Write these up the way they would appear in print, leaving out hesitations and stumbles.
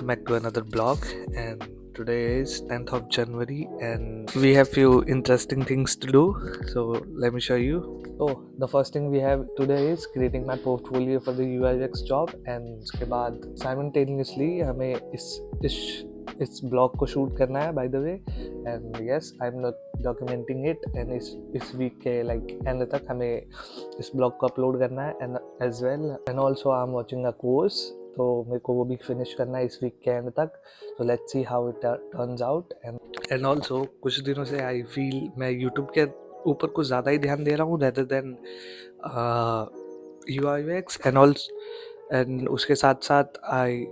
welcome back to another blog. And today is 10th of January, and we have few interesting things to do. So let me show you. Oh, the first thing we have today is creating my portfolio for the UI/UX job, and उसके बाद simultaneously हमें इस blog को shoot करना है by the way. And yes, I am not documenting it, and इस week के end तक हमें इस ब्लॉग को अपलोड करना है. And as well and also I am watching a course, तो मेरे को वो भी फिनिश करना है इस वीक के एंड तक. So let's see how it turns out. And also कुछ दिनों से आई फील मैं यूट्यूब के ऊपर कुछ ज़्यादा ही ध्यान दे रहा हूँ rather than UI/UX and also. And उसके साथ साथ आई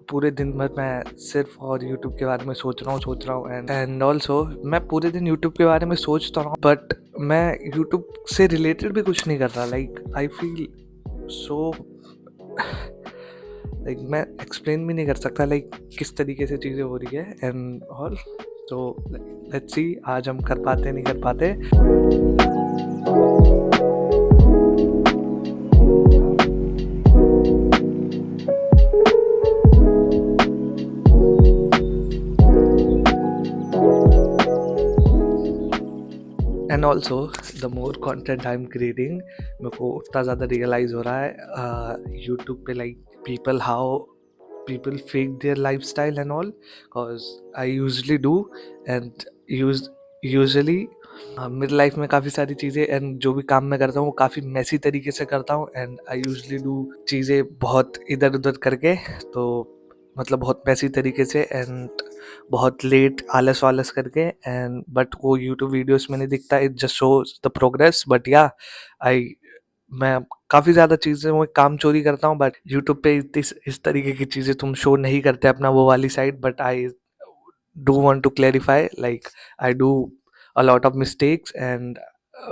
पूरे दिन भर मैं सिर्फ और यूट्यूब के बारे में सोच रहा हूँ. एंड ऑल्सो मैं पूरे दिन यूट्यूब के बारे में सोचता हूँ, बट मैं यूट्यूब से रिलेटेड भी कुछ नहीं कर रहा. आई फील सो मैं एक्सप्लेन भी नहीं कर सकता किस तरीके से चीज़ें हो रही है एंड ऑल. तो लेट्स सी आज हम कर पाते नहीं कर पाते. And also the more content I am creating, मेरे को उतना ज़्यादा रियलाइज़ हो रहा है यूट्यूब पे people fake their lifestyle and all, cause I usually do. And usually मेरी लाइफ में काफ़ी सारी चीज़ें एंड जो भी काम मैं करता हूँ वो काफ़ी मैसी तरीके से करता हूँ. एंड आई यूजली डू चीज़ें बहुत इधर उधर करके, तो मतलब बहुत मैसी तरीके से एंड बहुत लेट आलस वालस करके. एंड बट वो यूट्यूब वीडियोस में नहीं दिखता, it just shows the progress. But या मैं काफ़ी ज़्यादा चीज़ें वो काम चोरी करता हूँ, बट यूट्यूब पे इस तरीके की चीज़ें तुम शो नहीं करते अपना वो वाली side. But I do want to clarify I do a lot of mistakes and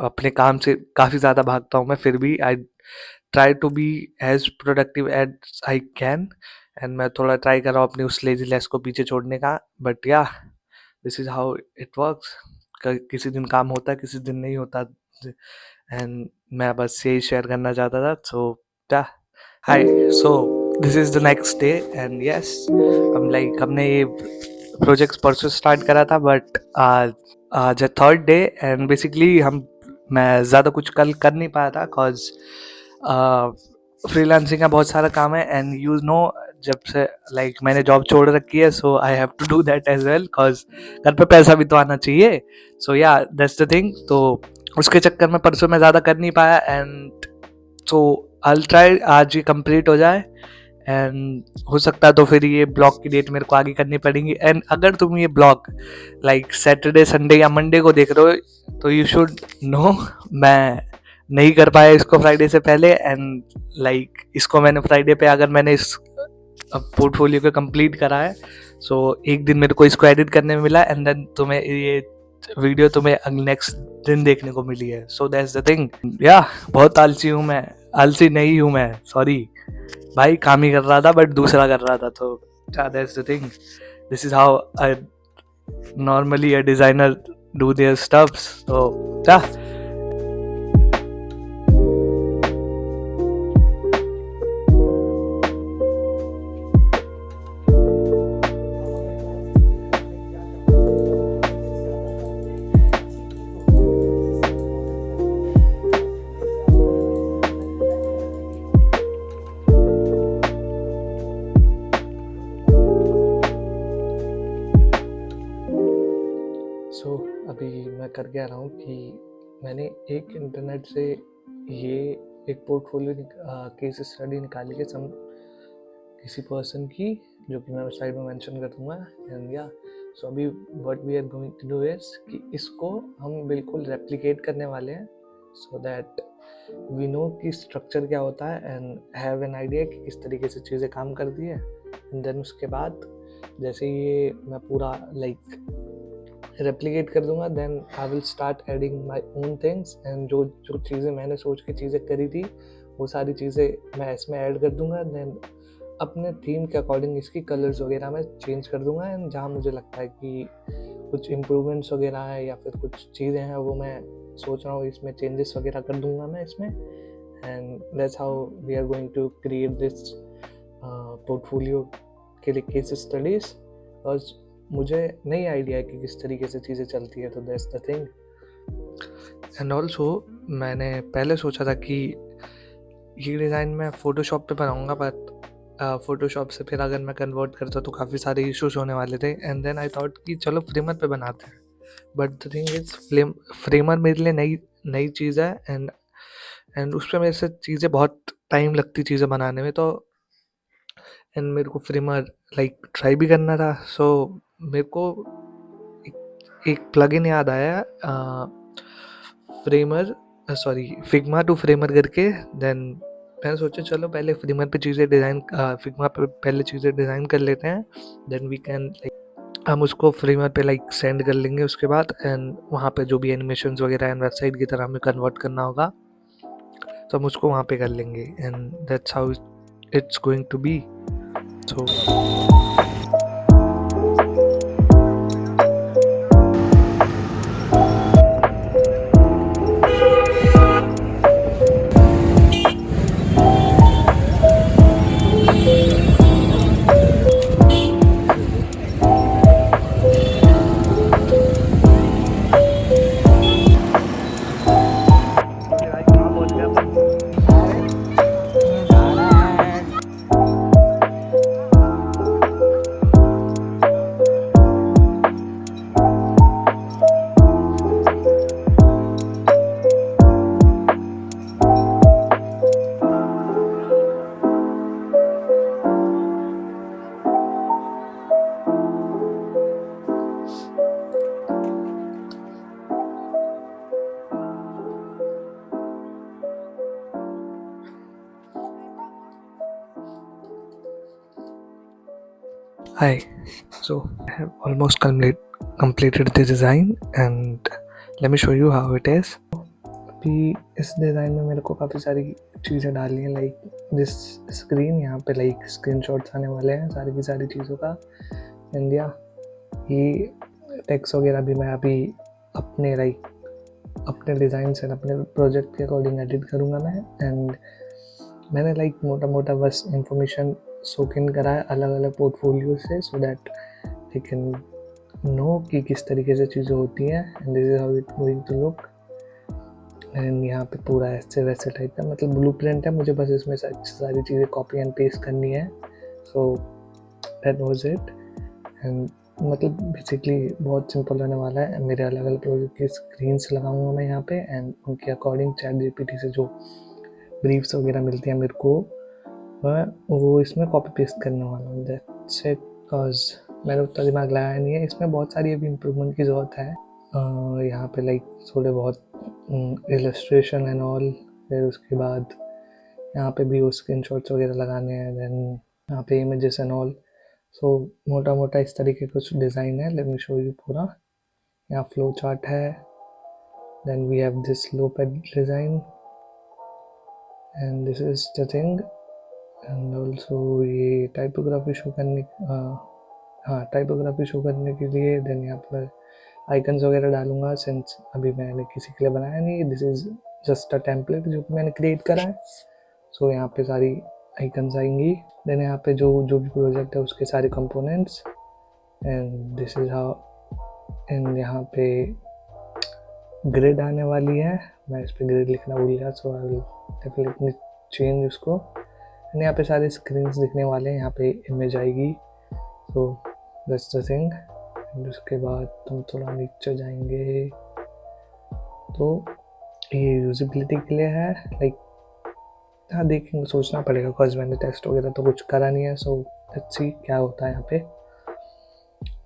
अपने काम से काफ़ी ज़्यादा भागता हूँ मैं. फिर भी I try to be as productive as I can. And मैं थोड़ा ट्राई कर रहा हूँ अपनी उस लेजीनेस को पीछे छोड़ने का. बट या this is how it works. किसी दिन काम होता है, किसी दिन नहीं होता. एंड मैं बस यही शेयर करना चाहता था. So yeah hi, so this is the next day and yes हम हमने ये प्रोजेक्ट्स परसों स्टार्ट करा था, बट आज है थर्ड डे. एंड बेसिकली मैं ज़्यादा कुछ कल कर नहीं पाया था, कॉज फ्रीलांसिंग का बहुत सारा काम है. एंड यू नो जब से मैंने जॉब छोड़ रखी है, so I have to do that as well, cause घर पे पैसा भी तो आना चाहिए. सो या दैट्स द थिंग. तो उसके चक्कर में परसों मैं ज़्यादा कर नहीं पाया. एंड सो आई ट्राई आज ये कंप्लीट हो जाए. एंड हो सकता है तो फिर ये ब्लॉग की डेट मेरे को आगे करनी पड़ेगी. एंड अगर तुम ये ब्लॉग सैटरडे संडे या मंडे को देख रहे हो, तो यू शुड नो मैं नहीं कर पाया इसको फ्राइडे से पहले. एंड इसको मैंने फ्राइडे पे अगर मैंने इस पोर्टफोलियो को कंप्लीट करा है, सो एक दिन मेरे को इसको एडिट करने में मिला. एंड देन तुम्हें ये वीडियो तुम्हें नेक्स्ट दिन देखने को मिली है. सो दैट्स द थिंग. या बहुत आलसी हूँ मैं, आलसी नहीं हूँ मैं, सॉरी भाई. काम ही कर रहा था बट दूसरा कर रहा था. तो that's the thing. This is how I normally a designer do their stuffs. तो अभी मैं कर क्या रहा हूँ कि मैंने एक इंटरनेट से ये एक पोर्टफोलियो केस स्टडी निकाली है किसी पर्सन की, जो कि मैं साइड में मेंशन कर दूँगा. एंड या सो अभी what we are going to do is कि इसको हम बिल्कुल रेप्लिकेट करने वाले हैं, सो दैट वी नो कि स्ट्रक्चर क्या होता है एंड हैव एन आइडिया कि किस तरीके से चीज़ें काम करती है. एंड देन उसके बाद जैसे ये मैं पूरा रेप्लिकेट कर दूंगा, then I will start adding my own things. And जो चीज़ें मैंने सोच के चीज़ें करी थी वो सारी चीज़ें मैं इसमें ऐड कर दूंगा. देन अपने थीम के अकॉर्डिंग इसकी कलर्स वगैरह मैं चेंज कर दूंगा. एंड जहाँ मुझे लगता है कि कुछ इम्प्रूवमेंट्स वगैरह है या फिर कुछ चीज़ें हैं वो मैं सोच रहा हूँ इसमें चेंजेस वगैरह कर दूंगा मैं इसमें. And that's how we are going to create this portfolio के लिए केस स्टडीज, और मुझे नहीं आइडिया है कि किस तरीके से चीज़ें चलती है, तो that's the thing. And also मैंने पहले सोचा था कि ये डिज़ाइन मैं फ़ोटोशॉप पे बनाऊँगा, बट फ़ोटोशॉप से फिर अगर मैं कन्वर्ट करता तो काफ़ी सारे इश्यूज होने वाले थे, एंड देन आई थॉट कि चलो फ्रेमर पे बनाते हैं। But the thing is framer मेरे लिए नई नई चीज़ है, एंड उस पे मेरे से चीज़ें बहुत टाइम लगती चीज़ें बनाने में, तो एंड मेरे को फ्रेमर लाइक ट्राई भी करना था। सो मेरे को एक प्लगइन याद आया, Framer sorry Figma to Framer करके। देन मैंने सोचा चलो पहले फ्रेमर पे चीज़ें डिज़ाइन, फिग्मा पे पहले चीज़ें डिज़ाइन कर लेते हैं, देन वी कैन लाइक हम उसको फ्रेमर पे लाइक सेंड कर लेंगे उसके बाद, एंड वहाँ पे जो भी एनिमेशंस वगैरह एंड वेबसाइट की तरह हमें कन्वर्ट करना होगा तो हम उसको वहाँ पे कर लेंगे, and that's how it's going to be. So Hi, so I have almost completed the design, and let me show you how it is. अभी इस डिज़ाइन में मेरे को काफ़ी सारी चीज़ें डालनी है, लाइक दिस स्क्रीन, यहाँ पे लाइक स्क्रीनशॉट्स आने वाले हैं सारी की सारी चीज़ों का, एंड या ये टेक्स्ट वगैरह भी मैं अभी अपने लाइक अपने डिज़ाइन से अपने प्रोजेक्ट के अकॉर्डिंग एडिट करूँगा मैं, एंड मैंने लाइक मोटा मोटा बस इंफॉर्मेशन सोक इन करा है अलग अलग पोर्टफोलियो से, so that I can know कि किस तरीके से चीज़ें होती हैं, and this is how it going to look. And यहाँ पे पूरा ऐसे वैसे टाइप का मतलब ब्लूप्रिंट है, मुझे बस इसमें सारी चीज़ें कॉपी एंड पेस्ट करनी है, सो दैट वाज इट। एंड मतलब बेसिकली बहुत सिंपल रहने वाला है। मेरे अलग अलग प्रोजेक्ट की स्क्रीन्स लगाऊंगा मैं यहाँ पे, एंड उनके अकॉर्डिंग ChatGPT से जो ब्रीफ्स वगैरह मिलती हैं मेरे को, वो इसमें कॉपी पेस्ट करने वाला हूँ, दैट्स इट। बिकॉज मैंने उतना दिमाग लगाया नहीं है, इसमें बहुत सारी अभी इम्प्रूवमेंट की ज़रूरत है। यहाँ पे लाइक थोड़े बहुत इलस्ट्रेशन एंड ऑल, फिर उसके बाद यहाँ पे भी वो स्क्रीनशॉट्स वगैरह लगाने हैं, देन यहाँ पे इमेजेस एंड ऑल। सो मोटा मोटा इस तरीके का कुछ डिज़ाइन है। लेट मी शो यू पूरा। यहाँ फ्लो चार्ट है, then we have this low pad design, and this is the thing. And also ये टाइपोग्राफी शो करने हाँ टाइपोग्राफी शो करने के लिए, देन यहाँ पर आइकन्स वगैरह डालूंगा, सिंस अभी मैंने किसी के लिए बनाया नहीं, this is just a template जो मैंने क्रिएट करा है। सो यहाँ पे सारी आइकन्स आएंगी, देन यहाँ पे जो भी प्रोजेक्ट है उसके सारे components, and this is how. And यहाँ पे ग्रिड आने वाली है, मैं इस पर ग्रिड लिखना भूल गया, सो आई विल डेफिनेटली चेंज उसको। एंड यहाँ पे सारे स्क्रीन्स दिखने वाले हैं, यहाँ पे इमेज आएगी, सो दैट्स द थिंग। एंड उसके बाद तुम थोड़ा नीचे जाएंगे तो ये यूजिबिलिटी के लिए है, लाइक हाँ देखेंगे, सोचना पड़ेगा बिकॉज मैंने टेस्ट वगैरह तो कुछ करा नहीं है, सो लेट्स सी क्या होता है यहाँ पे।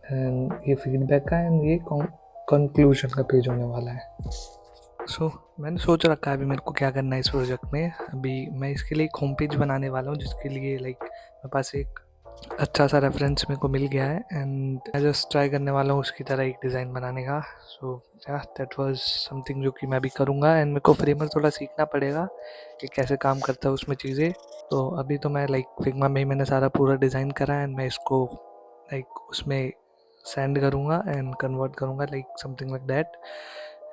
एंड ये फीडबैक का, एंड ये कंक्लूजन का पेज होने वाला है। सो मैंने सोच रखा है अभी मेरे को क्या करना है इस प्रोजेक्ट में। अभी मैं इसके लिए एक होम पेज बनाने वाला हूँ, जिसके लिए लाइक मेरे पास एक अच्छा सा रेफरेंस मेरे को मिल गया है, एंड मैं जस्ट ट्राई करने वाला हूँ उसकी तरह एक डिज़ाइन बनाने का। सो दैट वाज समथिंग जो कि मैं भी करूँगा, एंड मेरे को फ्रेमर थोड़ा सीखना पड़ेगा कि कैसे काम करता है उसमें चीज़ें। तो अभी तो मैं लाइक फिग्मा में ही मैंने सारा पूरा डिज़ाइन करा है, एंड मैं इसको लाइक उसमें सेंड करूँगा एंड कन्वर्ट करूँगा like something like that.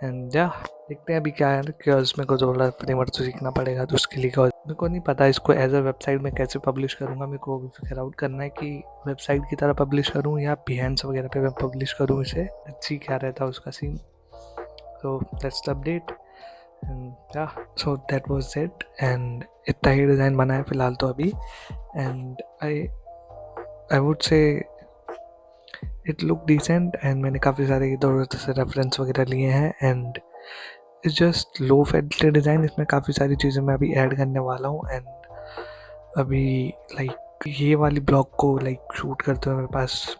And या देखते हैं अभी क्या है, बिकॉज मेरे को थोड़ा फ्रेमवर्क तो सीखना पड़ेगा, तो उसके लिए मेरे को नहीं पता इसको एज अ वेबसाइट में कैसे पब्लिश करूँगा। मेरे को अभी फिगर आउट करना है कि वेबसाइट की तरह पब्लिश करूँ या बिहेंस वगैरह पे मैं पब्लिश करूँ इसे, अच्छी क्या रहता है उसका scene. So that's the update and या so that was it. And इतना ही डिज़ाइन बना है फ़िलहाल तो अभी। And I would say it look decent and मैंने काफ़ी सारे इधर उधर से रेफरेंस वगैरह लिए हैं। And it's just low Fidelity design, इसमें काफ़ी सारी चीज़ें मैं अभी ऐड करने वाला हूँ। एंड अभी लाइक ये वाली ब्लॉग को लाइक शूट करते हुए मेरे पास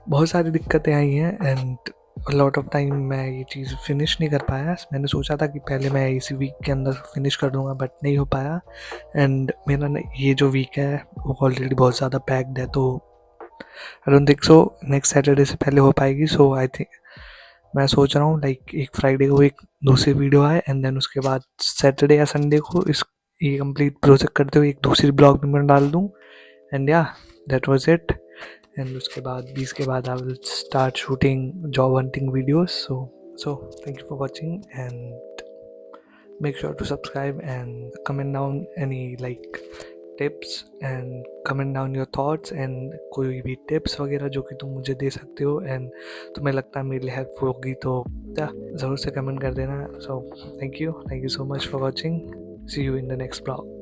बहुत सारी दिक्कतें आई हैं एंड लॉट ऑफ टाइम मैं ये चीज़ फिनिश नहीं कर पाया। मैंने सोचा था कि पहले मैं इसी वीक के अंदर फिनिश कर दूंगा, बट नहीं हो पाया। एंड मेरा ये जो वीक है वो ऑलरेडी बहुत ज़्यादा पैक्ड है, तो I don't think so next Saturday से पहले हो पाएगी। सो आई थिंक मैं सोच रहा हूँ लाइक एक फ्राइडे को एक दूसरी वीडियो आए एंड देन उसके बाद सैटरडे या संडे को इस ये कंप्लीट प्रोजेक्ट करते हुए एक दूसरी ब्लॉग भी मैं डाल दूँ। एंड या दैट वाज इट। एंड उसके बाद 20 के बाद आई will start shooting job hunting videos. So thank you for watching and make sure to subscribe and comment down any like tips and comment down your thoughts and कोई भी tips वगैरह जो कि तुम मुझे दे सकते हो एंड तुम्हें लगता है मेरे लिए हेल्पफुल होगी तो या ज़रूर से कमेंट कर देना। So thank you so much for watching, see you in the next blog.